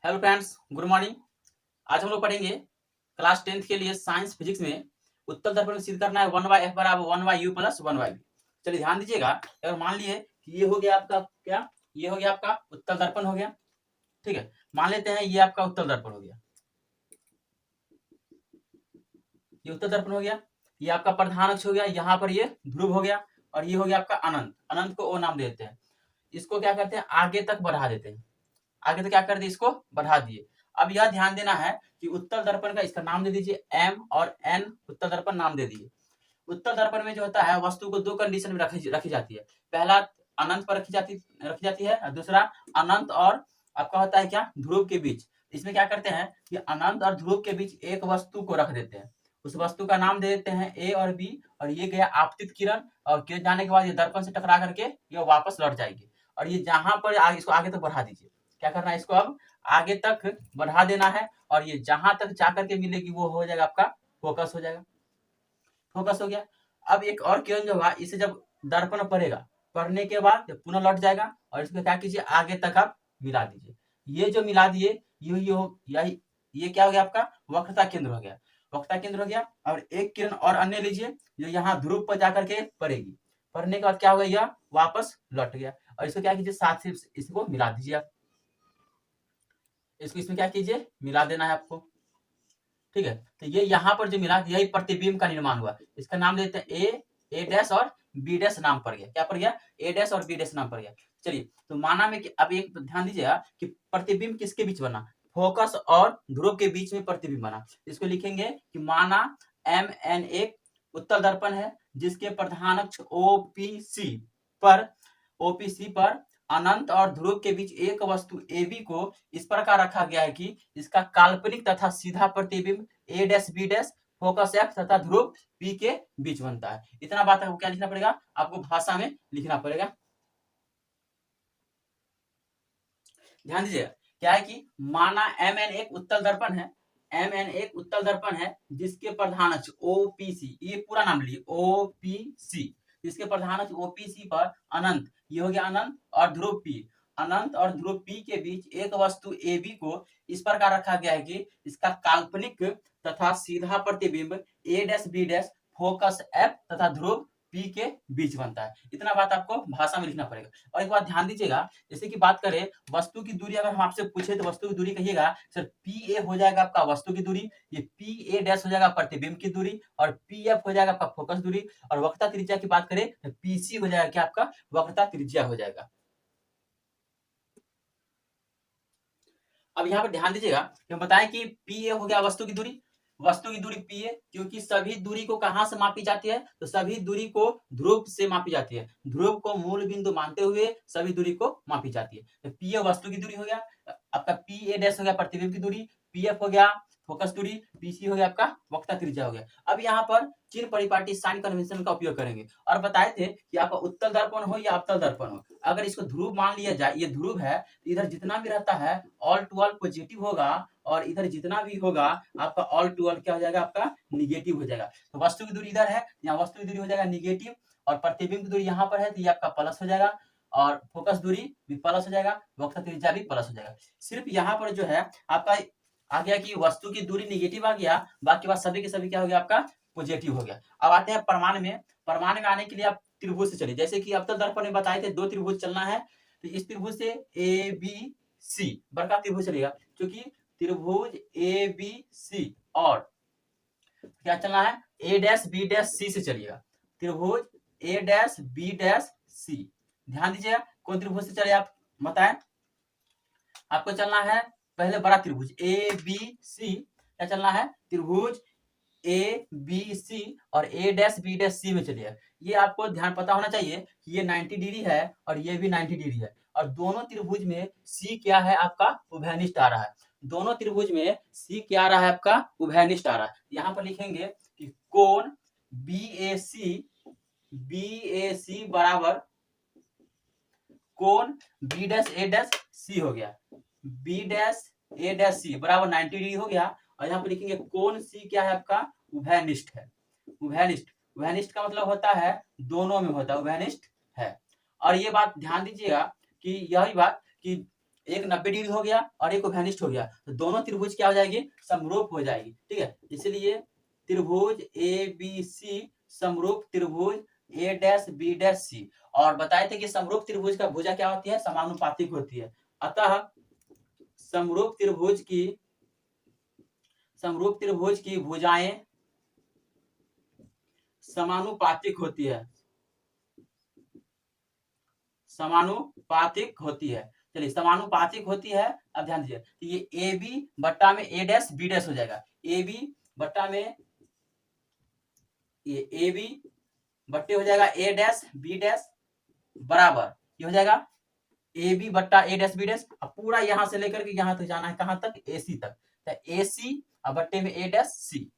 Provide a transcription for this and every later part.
Hello friends, good morning. आज हम लोग पढ़ेंगे क्लास 10th के लिए साइंस फिजिक्स में उत्तल दर्पण में सिद्ध करना है 1/f बराबर 1/u प्लस 1/v। चलिए ध्यान दीजिएगा। अगर मान लिए कि ये हो गया आपका क्या, ये हो गया आपका उत्तल दर्पण हो गया। ठीक है, मान लेते हैं ये आपका उत्तल दर्पण हो गया, ये उत्तल दर्पण हो गया। ये आपका प्रधान अक्ष हो गया, यहाँ पर ये ध्रुव हो गया, और ये हो गया आपका अनंत। अनंत को ओ नाम दे देते हैं। इसको क्या करते हैं, आगे तक बढ़ा देते हैं। आगे तो क्या कर दिए, इसको बढ़ा दिए। अब यह ध्यान देना है कि उत्तल दर्पण का इसका नाम दे दीजिए M और N, उत्तल दर्पण नाम दे दीजिए। उत्तल दर्पण में जो होता है वस्तु को दो कंडीशन में रखी जाती है। पहला अनंत पर रखी जाती है, और दूसरा अनंत और आपका होता है क्या, ध्रुव के बीच। इसमें क्या करते हैं कि अनंत और ध्रुव के बीच एक वस्तु को रख देते हैं। उस वस्तु का नाम दे देते हैं A और B, और ये गया आपतित किरण, और किरण जाने के बाद ये दर्पण से टकरा करके ये वापस लौट जाएगी। और ये जहां पर इसको आगे तक बढ़ा दीजिए। क्या करना है, इसको अब आगे तक बढ़ा देना है, और ये जहां तक जाकर के मिलेगी वो हो जाएगा आपका फोकस हो जाएगा। फोकस हो गया। अब एक और किरण जो होगा, इसे जब दर्पण पड़ेगा, पढ़ने के बाद पुनः लौट जाएगा, और इसको क्या कीजिए, आगे तक आप मिला दीजिए। ये जो मिला दिए, ये क्या हो गया आपका, वक्रता केंद्र हो गया। वक्रता केंद्र हो गया। और एक किरण और अन्य लीजिए जो यहाँ ध्रुव पर जाकर के पड़ेगी। पढ़ने के बाद क्या होगा, यह वापस लौट गया। और इसको क्या कीजिए, साथ से इसको मिला दीजिए आप। इसको इसमें क्या कीजिए, मिला देना है आपको। ठीक है, तो ये यहाँ पर जो मिला, यही प्रतिबिंब का निर्माण हुआ। इसका नाम देते हैं ए डैश और बी डैश नाम पड़ गया। क्या पड़ गया, ए डैश और बी डैश नाम पड़ गया। चलिए, तो माना में कि अब एक ध्यान दीजिएगा कि प्रतिबिंब किसके बीच बना, फोकस और ध्रुव के बीच में प्रतिबिंब बना। इसको लिखेंगे कि माना MN एक उत्तल दर्पण है, जिसके प्रधान अक्ष OPC पर अनंत और ध्रुव के बीच एक वस्तु AB को इस प्रकार रखा गया है कि इसका काल्पनिक तथा सीधा प्रतिबिंब A dash B dash focus F तथा ध्रुव P के बीच बनता है। इतना बात आपको क्या लिखना पड़ेगा, आपको भाषा में लिखना पड़ेगा। ध्यान दीजिएगा, क्या है कि माना MN एक उत्तल दर्पण है, MN एक उत्तल दर्पण है जिसके प्रधान अक्ष OPC, ये पूरा नाम लीजिए OPC, जिसके प्रधान अक्ष OPC पर अनंत, ये हो गया अनंत, और ध्रुव P, अनंत और ध्रुव P के बीच एक वस्तु AB को इस प्रकार रखा गया है कि इसका काल्पनिक तथा सीधा प्रतिबिंब A dash B dash focus F तथा ध्रुव P के बीच बनता है। इतना बात आपको भाषा में लिखना पड़ेगा। और एक बात ध्यान दीजिएगा, जैसे कि बात करें वस्तु की दूरी, अगर हम आपसे पूछे तो वस्तु की दूरी कहिएगा सर PA हो जाएगा आपका वस्तु की दूरी, ये PA डैश हो जाएगा प्रतिबिंब की दूरी, और PF हो जाएगा आपका फोकस दूरी, और वक्रता त्रिज्या की बात करें तो PC हो जाएगा क्या, आपका वक्रता त्रिज्या हो जाएगा। अब यहाँ पर ध्यान दीजिएगा कि हम बताएं कि PA हो गया वस्तु की दूरी, वस्तु की दूरी PA, क्योंकि सभी दूरी को कहां से मापी जाती है, तो सभी दूरी को ध्रुव से मापी जाती है। ध्रुव को मूल बिंदु मानते हुए सभी दूरी को मापी जाती है। तो PA वस्तु की दूरी हो गया, आपका PA डैश हो गया प्रतिबिंब की दूरी, PF हो गया फोकस दूरी, PC हो गया आपका वक्रता त्रिज्या हो गया। अब यहाँ पर चिन्ह परिपाटी साइन कन्वेंशन का उपयोग करेंगे, और बताए थे कि आपका उत्तल दर्पण हो या अवतल दर्पण हो, अगर इसको ध्रुव मान लिया जाए, ये ध्रुव है, इधर जितना भी रहता है ऑल टू ऑल पॉजिटिव होगा, और इधर जितना भी होगा आपका ऑल टू ऑल क्या हो जाएगा, आपका निगेटिव हो जाएगा। तो वस्तु की दूरी इधर है, यहाँ वस्तु की दूरी हो जाएगा निगेटिव, और प्रतिबिंब की दूरी यहाँ पर है तो ये आपका प्लस हो जाएगा, और फोकस दूरी भी प्लस हो जाएगा, वक्रता त्रिज्या भी प्लस हो जाएगा। सिर्फ यहाँ पर जो है आपका आ गया कि वस्तु की दूरी निगेटिव आ गया, बाकी बात सभी के सभी क्या हो गया, आपका पॉजिटिव हो गया। अब आते हैं प्रमाण में। प्रमाण में आने के लिए आप त्रिभुज से चलिए, जैसे कि अवतल दर्पण में बताए थे दो त्रिभुज चलना है, तो इस त्रिभुज से ABC बड़का त्रिभुज चलेगा, क्योंकि त्रिभुज ABC और क्या चलना है, A dash B dash C से चलिएगा। त्रिभुज A dash B dash C, ध्यान दीजिएगा कौन त्रिभुज से चले आप बताएं। आपको चलना है पहले बड़ा त्रिभुज ABC, क्या चलना है, त्रिभुज ABC और A dash B dash C में चलिए। ये आपको ध्यान पता होना चाहिए कि ये 90 डिग्री है और ये भी 90 डिग्री है, और दोनों त्रिभुज में C क्या है, आपका उभयनिष्ठ आ रहा है। दोनों त्रिभुज में C क्या आ रहा है, आपका उभयनिष्ठ आ रहा है। यहाँ पर लिखेंगे कि कोण BAC बराबर कोण B dash A dash C हो गया, B dash A dash C बराबर 90 डिग्री हो गया। और यहाँ पर लिखेंगे कोण C क्या है, आपका उभयनिष्ठ है। उभयनिष्ठ, उभयनिष्ठ का मतलब होता है दोनों में होता है, उभयनिष्ठ है। और ये बात ध्यान दीजिएगा कि यही बात कि एक 90 डिग्री हो गया और एक ओभेनिस्ट हो गया, तो दोनों त्रिभुज क्या हो जाएगी, समरूप हो जाएगी। ठीक है, इसलिए त्रिभुज ए बी सी समरूप त्रिभुज ए डैश बी डैश सी। और बताए थे कि समरूप त्रिभुज का भुजा क्या होती है, समानुपातिक होती है। अतः समरूप त्रिभुज की भुजाएं समानुपातिक होती है, समानुपातिक होती है। चलिए, समानुपातिक होती है। अब ध्यान दीजिए, तो ये ए बी बट्टा में ए डैश बी डैश हो जाएगा। ए बी बट्टा में ये ए बी बट्टे हो जाएगा ए डैश बी डैश बराबर ये हो जाएगा ए बी बट्टा ए डैश बी डैश। अब पूरा यहां से लेकर के यहां तक जाना है, कहां तक, ए सी तक। तो ए सी और बट्टे में ए डैश सी,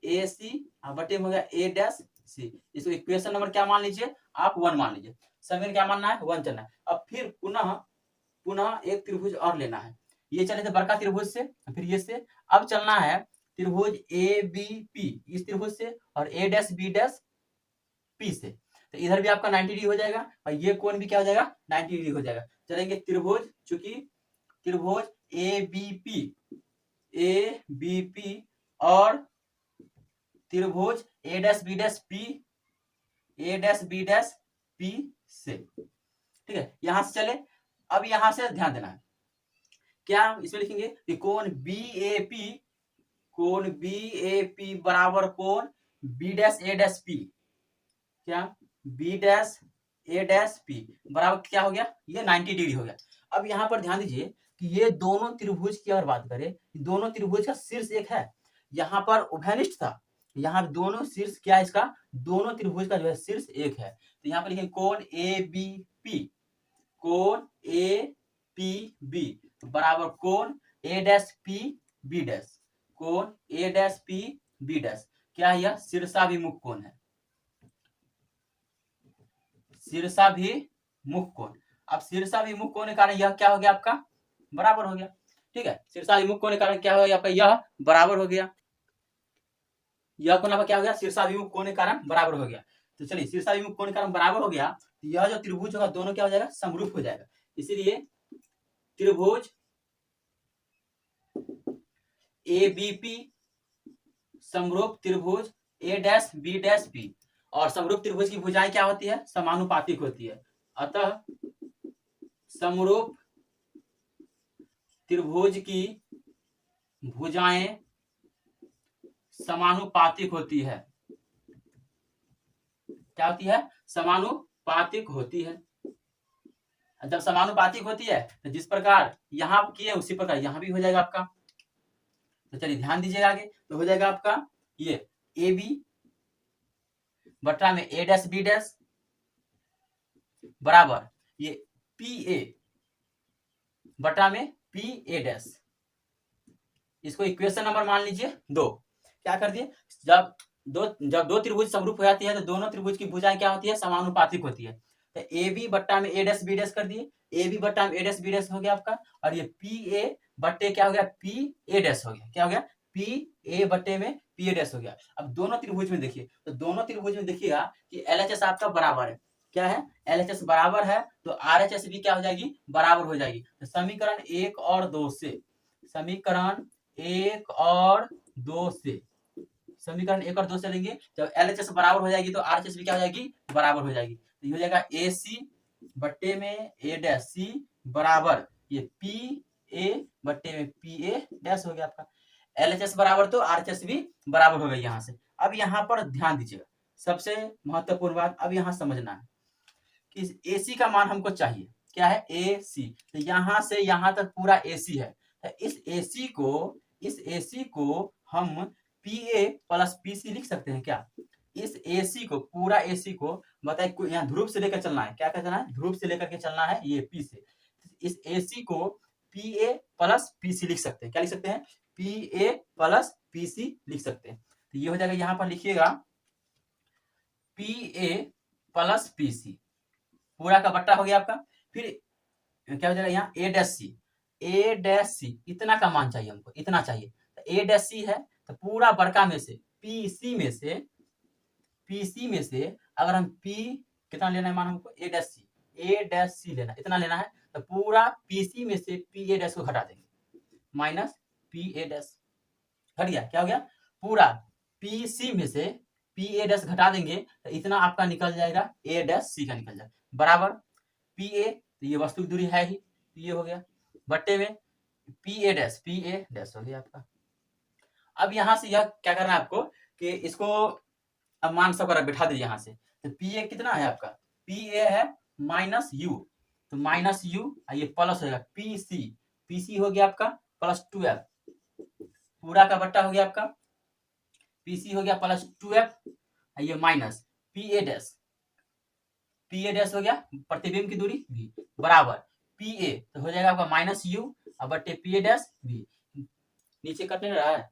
ए सी और बट्टे में हो गया ए डैश सी। इसको इक्वेशन नंबर क्या मान लीजिए आप, 1 मान लीजिए। समीकरण क्या मानना है, 1 चलना है। अब फिर पुनः एक त्रिभुज और लेना है। ये चले थे बड़का त्रिभुज से, फिर ये से। अब चलना है त्रिभुज ए बी पी, इस त्रिभुज से, और ए डैश बी डैश पी से। तो इधर भी आपका 90 डिग्री हो जाएगा और ये कोण भी क्या हो जाएगा, 90 डिग्री हो जाएगा। चलेंगे त्रिभुज, चूंकि त्रिभुज ए बी पी और त्रिभुज ए डैश बी डैश पी से। ठीक है, यहां से चले। अब यहां से ध्यान देना है, क्या इसमें लिखेंगे कि कोण बी ए पी बराबर कोण बी डैश ए डैश पी। क्या, बी डैश ए डैश पी बराबर क्या हो गया, ये 90 डिग्री हो गया। अब यहां पर ध्यान दीजिए कि ये दोनों त्रिभुज की अगर बात करें, दोनों त्रिभुज का शीर्ष एक है, यहाँ पर उभयनिष्ठ था, यहाँ दोनों शीर्ष क्या है इसका, दोनों त्रिभुज का जो है शीर्ष एक है। तो यहाँ पर लिखेंगे कोण ए बी पी, कोण ए पी बी बराबर कोण ए डैश पी बी डैश, कोण ए डैश पी बी डैश। क्या है, यह शीर्षाभिमुख कोण है, शीर्षाभिमुख कोण। अब शीर्षाभिमुख कोण के कारण यह क्या हो गया आपका, बराबर हो गया। ठीक है, शीर्षाभिमुख कोण के कारण क्या हो गया आपका, यह बराबर हो गया। यह कोण आपका क्या हो गया, शीर्षाभिमुख कोण के कारण बराबर हो गया। तो चलिए, शीर्षाभिमुख कोण के कारण बराबर हो गया, तो यह जो त्रिभुज होगा दोनों क्या हो जाएगा, समरूप हो जाएगा। इसीलिए त्रिभुज ए बी पी समरूप त्रिभुज ए डैश बी डैश पी, और समरूप त्रिभुज की भुजाएं क्या होती है, समानुपातिक होती है। अतः समरूप त्रिभुज की भुजाएं समानुपातिक होती है। क्या होती है, समानुपातिक होती है। जब समानुपातिक होती है तो जिस प्रकार यहां किए उसी प्रकार यहां भी हो जाएगा आपका। तो चलिए ध्यान दीजिएगा आगे, तो हो जाएगा आपका ये ए बी बटा में ए डैश बी डैश बराबर ये पी ए बटा में पी ए डैश। इसको इक्वेशन नंबर मान लीजिए 2। क्या कर दिए, जब दो त्रिभुज समरूप हो जाती है तो दोनों त्रिभुज की भुजाएं क्या होती है, समानुपातिक होती है। तो ए बी बट्टा में ए डैश बी डैश कर दिए, ए बी बट्टा में ए डैश बी डैश हो गया आपका, और ये पी ए बट्टे क्या हो गया, पी ए डैश हो गया। क्या हो गया, पी ए बट्टे में पी ए डैश हो गया। अब दोनों त्रिभुज में देखिए, तो दोनों त्रिभुज में देखिएगा कि LHS आपका बराबर है। क्या है, LHS बराबर है, तो RHS भी क्या हो जाएगी, बराबर हो जाएगी। तो समीकरण 1 और 2 से, समीकरण 1 और 2 से, समीकरण 1 और 2 से लेंगे, जब LHS बराबर हो जाएगी तो RHS भी क्या हो जाएगी, बराबर हो जाएगी। तो ये हो जाएगा AC बट्टे में A डैश C बराबर ये PA बट्टे में PA डैश हो गया आपका। LHS बराबर तो RHS भी बराबर हो गई यहाँ से। अब यहाँ पर ध्यान दीजिएगा, सबसे महत्वपूर्ण बात अब यहाँ समझना है कि AC का मान हमको चाहिए। क्या है, AC। तो यहाँ से यहाँ तक पूरा AC है, तो इस AC को हम PA प्लस PC लिख सकते हैं क्या। इस AC को, पूरा AC को बताए यहाँ ध्रुव से लेकर चलना है। क्या चलना है, ध्रुव से लेकर के चलना है ये P से। इस AC को PA प्लस PC लिख सकते हैं। क्या लिख सकते हैं, PA प्लस PC लिख सकते हैं। तो ये हो जाएगा, यहाँ पर लिखिएगा PA प्लस PC, पूरा का बट्टा हो गया आपका। फिर क्या हो जाएगा यहाँ A डैश C, इतना का मान चाहिए हमको, इतना चाहिए। तो A डैश C है, तो पूरा बड़का में से PC में से अगर हम P कितना लेना है मान हमको, A डैश C लेना, इतना लेना है। तो पूरा पीसी में से पी ए डैश को घटा देंगे, माइनस पी ए डैश घट गया, क्या हो गया, पूरा पीसी में से पी ए डैश घटा देंगे तो इतना आपका निकल जाएगा ए डैश सी का निकल जाएगा, बराबर पी ए, तो ये वस्तु की दूरी है ही, पी ए हो गया, बट्टे में पी ए डैश हो गया आपका। अब यहां से यह क्या करना है आपको कि इसको अब मान सब बैठा दीजिए यहां से, तो पी ए कितना है आपका, पी ए है माइनस यू, तो माइनस यू ये प्लस हो जाएगा पी सी हो गया आपका प्लस 2f, पूरा का बट्टा हो गया आपका, पीसी हो गया प्लस 2f, ये माइनस पी ए डैश हो गया प्रतिबिंब की दूरी भी, बराबर पी ए तो हो जाएगा आपका माइनस यू और बट्टे पी ए डैश भी, नीचे कटने रहा है,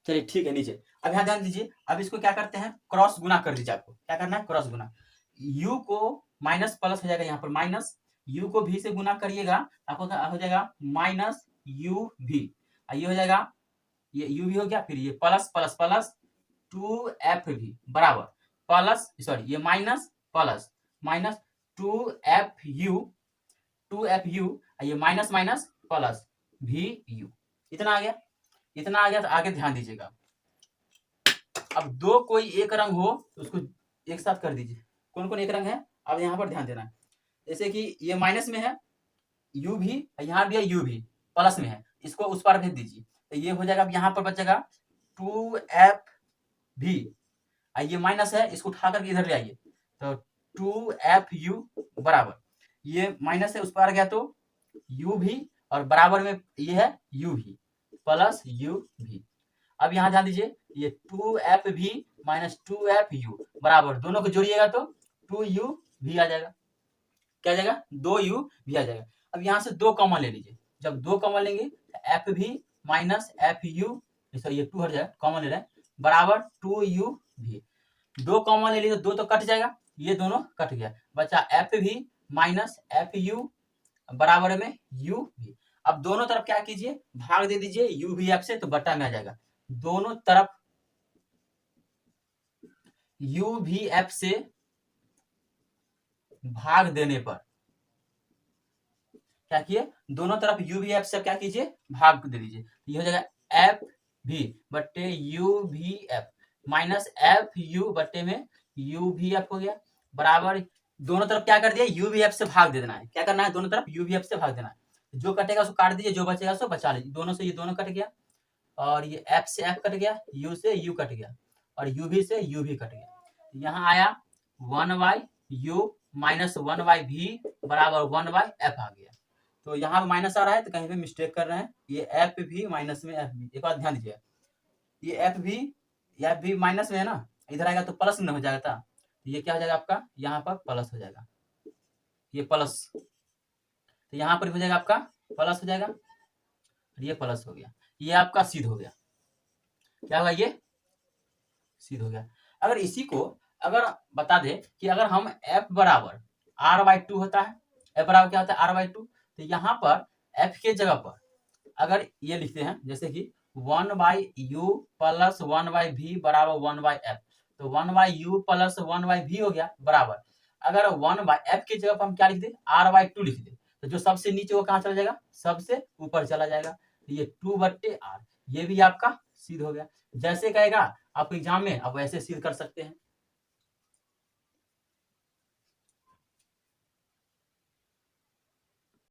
चलिए ठीक है नीचे। अब यहाँ ध्यान दीजिए, अब इसको क्या करते हैं, क्रॉस गुना कर दीजिए, आपको क्या करना है, क्रॉस गुना, u को माइनस प्लस हो जाएगा, यहाँ पर माइनस u को v से गुना करिएगा, आपको हो जाएगा माइनस यू भी, ये हो जाएगा, ये u भी हो गया, फिर ये प्लस प्लस प्लस 2f भी, बराबर प्लस सॉरी ये माइनस प्लस माइनस 2fu ये माइनस माइनस प्लस vu, इतना आ गया, इतना आ गया। तो आगे ध्यान दीजिएगा, अब दो कोई एक रंग हो तो उसको एक साथ कर दीजिए, कौन कौन एक रंग है, अब यहाँ पर ध्यान देना है, जैसे कि ये माइनस में है u भी, यहाँ भी है u भी प्लस में है, इसको उस पार भेज दीजिए, तो ये हो जाएगा, अब यहाँ पर बचेगा 2f भी, ये माइनस है, इसको उठा करके इधर ले आइए, तो 2fu बराबर, ये माइनस है उस पार गया तो u भी, और बराबर में ये है u भी प्लस u भी। अब यहाँ ध्यान दीजिए, ये 2f भी माइनस 2fu बराबर, दोनों को जोड़िएगा तो 2u भी आ जाएगा, क्या आ जाएगा, 2u भी आ जाएगा। अब यहाँ से दो कॉमन ले लीजिए, जब दो कॉमन लेंगे f भी माइनस fu, ये 2 हट जाएगा, कॉमन ले रहे हैं, बराबर 2u भी, दो कॉमन ले लीजिए, दो तो कट जाएगा, ये दोनों कट गया, बचा f भी माइनस fu बराबर में u भी। अब दोनों तरफ क्या कीजिए, भाग दे दीजिए u भी f से, तो बट्टा में आ जाएगा, दोनों तरफ u भी f से भाग देने पर क्या किए, दोनों तरफ u भी f से क्या कीजिए, भाग दे दीजिए, ये हो जाएगा f भी बट्टे u भी f माइनस f u बट्टे में u भी f हो गया, बराबर दोनों तरफ क्या कर दिया, u भी f से भाग दे देना है, क्या करना है, दोनों तरफ u भी f से भाग देना है, जो कटेगा उसको काट दीजिए, जो बचेगा उसको बचा लीजिए, दोनों से ये दोनों कट गया, और ये f से f कट गया, u से u कट गया, और u भी से u भी कट गया, यहाँ आया 1/u माइनस 1/v बराबर 1/f आ गया। तो यहाँ माइनस आ रहा है तो कहीं पे मिस्टेक कर रहे हैं, ये f भी माइनस में f भी, एक बात ध्यान दीजिए, ये f भी माइनस में है ना, इधर आएगा तो प्लस में हो जाएगा था, ये क्या हो जाएगा आपका, यहाँ पर प्लस हो जाएगा, ये प्लस, तो यहाँ पर हो जाएगा आपका प्लस हो जाएगा, ये प्लस हो गया, ये आपका सिद्ध हो गया, क्या होगा, ये सिद्ध हो गया। अगर इसी को अगर बता दे कि अगर हम f बराबर r/2 होता है, f बराबर क्या होता है, r/2, तो यहाँ पर f के जगह पर अगर ये लिखते हैं जैसे कि 1/u प्लस 1/v बराबर 1/f, तो 1/u प्लस 1/v हो गया, बराबर अगर 1/f की जगह पर हम क्या लिख दे, r/2 लिख दे, तो जो सबसे नीचे वो कहाँ चला जाएगा, सबसे ऊपर चला जाएगा, तो ये 2/r, ये भी आपका सिद्ध हो गया। जैसे कहेगा आपको एग्जाम में, आप वैसे सिद्ध कर सकते हैं।